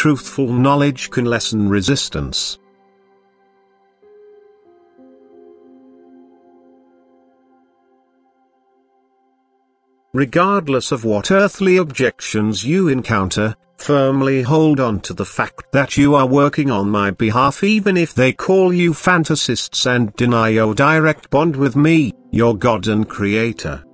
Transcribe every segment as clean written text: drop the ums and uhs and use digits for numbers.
truthful knowledge can lessen resistance. Regardless of what earthly objections you encounter, firmly hold on to the fact that you are working on my behalf, even if they call you fantasists and deny your direct bond with me, your God and Creator.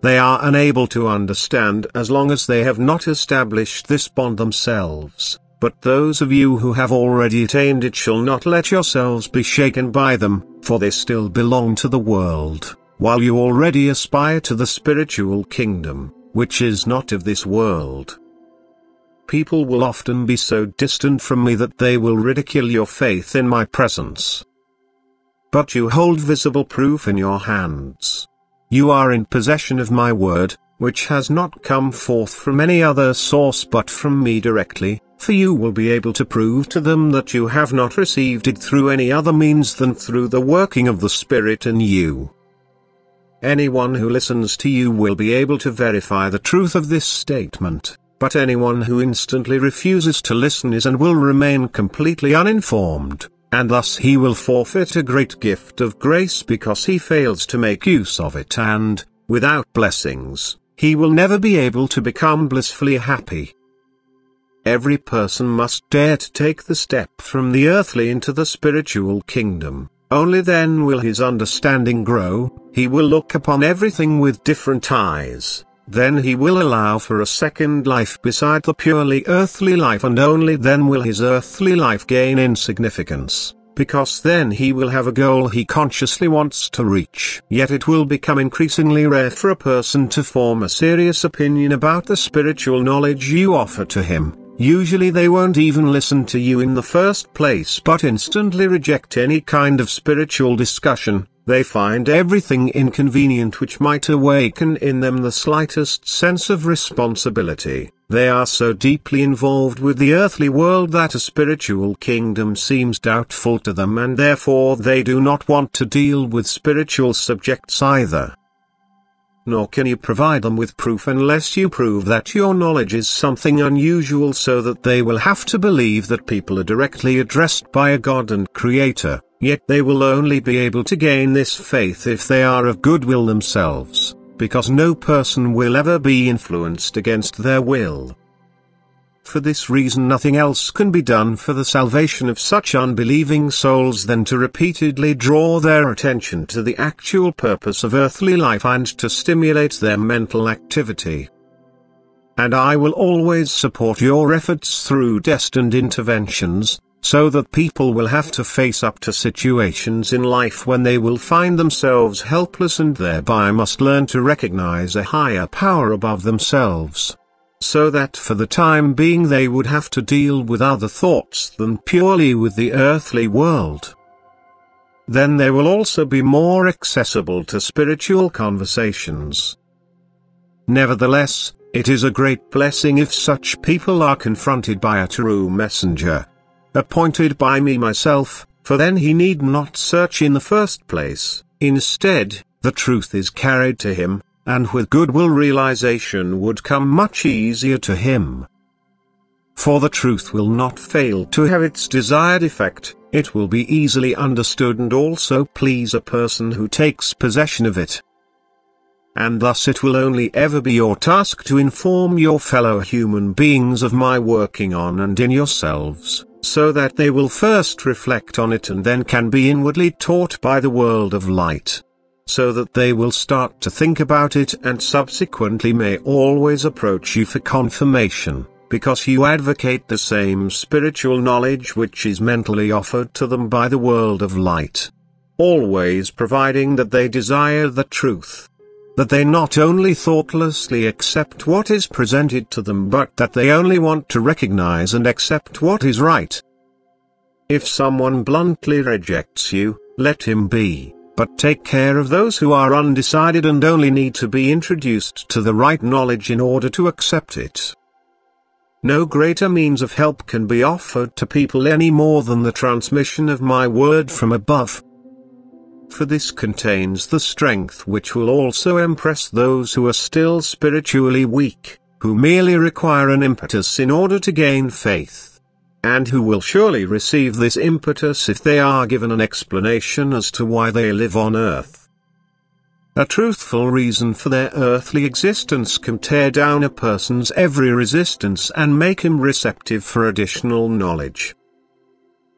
They are unable to understand as long as they have not established this bond themselves, but those of you who have already attained it shall not let yourselves be shaken by them, for they still belong to the world, while you already aspire to the spiritual kingdom, which is not of this world. People will often be so distant from me that they will ridicule your faith in my presence. But you hold visible proof in your hands. You are in possession of my word, which has not come forth from any other source but from me directly, for you will be able to prove to them that you have not received it through any other means than through the working of the Spirit in you. Anyone who listens to you will be able to verify the truth of this statement, but anyone who instantly refuses to listen is and will remain completely uninformed, and thus he will forfeit a great gift of grace because he fails to make use of it, and, without blessings, he will never be able to become blissfully happy. Every person must dare to take the step from the earthly into the spiritual kingdom. Only then will his understanding grow, he will look upon everything with different eyes, then he will allow for a second life beside the purely earthly life, and only then will his earthly life gain in significance, because then he will have a goal he consciously wants to reach. Yet it will become increasingly rare for a person to form a serious opinion about the spiritual knowledge you offer to him. Usually they won't even listen to you in the first place but instantly reject any kind of spiritual discussion. They find everything inconvenient which might awaken in them the slightest sense of responsibility. They are so deeply involved with the earthly world that a spiritual kingdom seems doubtful to them, and therefore they do not want to deal with spiritual subjects either. Nor can you provide them with proof unless you prove that your knowledge is something unusual, so that they will have to believe that people are directly addressed by a God and Creator. Yet they will only be able to gain this faith if they are of goodwill themselves, because no person will ever be influenced against their will. For this reason nothing else can be done for the salvation of such unbelieving souls than to repeatedly draw their attention to the actual purpose of earthly life and to stimulate their mental activity. And I will always support your efforts through destined interventions, so that people will have to face up to situations in life when they will find themselves helpless and thereby must learn to recognize a higher power above themselves. So that for the time being they would have to deal with other thoughts than purely with the earthly world. Then they will also be more accessible to spiritual conversations. Nevertheless, it is a great blessing if such people are confronted by a true messenger, appointed by me myself, for then he need not search in the first place. Instead, the truth is carried to him, and with goodwill realization would come much easier to him. For the truth will not fail to have its desired effect, it will be easily understood and also please a person who takes possession of it. And thus it will only ever be your task to inform your fellow human beings of my working on and in yourselves, so that they will first reflect on it and then can be inwardly taught by the world of light, so that they will start to think about it and subsequently may always approach you for confirmation, because you advocate the same spiritual knowledge which is mentally offered to them by the world of light. Always providing that they desire the truth. That they not only thoughtlessly accept what is presented to them but that they only want to recognize and accept what is right. If someone bluntly rejects you, let him be, but take care of those who are undecided and only need to be introduced to the right knowledge in order to accept it. No greater means of help can be offered to people any more than the transmission of my word from above. For this contains the strength which will also impress those who are still spiritually weak, who merely require an impetus in order to gain faith, and who will surely receive this impetus if they are given an explanation as to why they live on earth. A truthful reason for their earthly existence can tear down a person's every resistance and make him receptive for additional knowledge.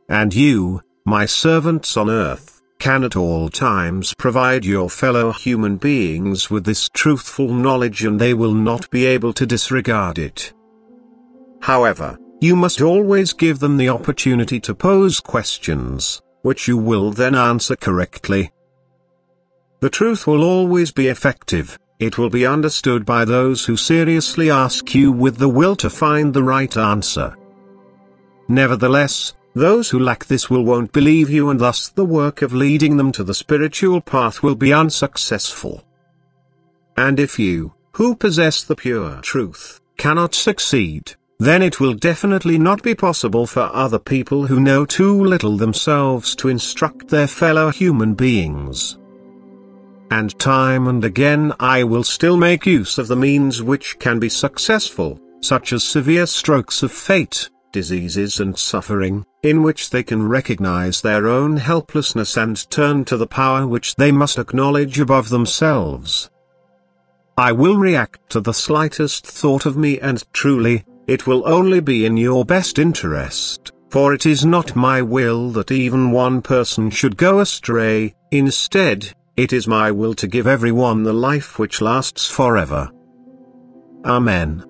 And you, my servants on earth, can at all times provide your fellow human beings with this truthful knowledge, and they will not be able to disregard it. However, you must always give them the opportunity to pose questions, which you will then answer correctly. The truth will always be effective. It will be understood by those who seriously ask you with the will to find the right answer. Nevertheless, those who lack this won't believe you, and thus the work of leading them to the spiritual path will be unsuccessful. And if you, who possess the pure truth, cannot succeed, then it will definitely not be possible for other people who know too little themselves to instruct their fellow human beings. And time and again I will still make use of the means which can be successful, such as severe strokes of fate, diseases and suffering, in which they can recognize their own helplessness and turn to the power which they must acknowledge above themselves. I will react to the slightest thought of me, and truly, it will only be in your best interest, for it is not my will that even one person should go astray. Instead, it is my will to give everyone the life which lasts forever. Amen.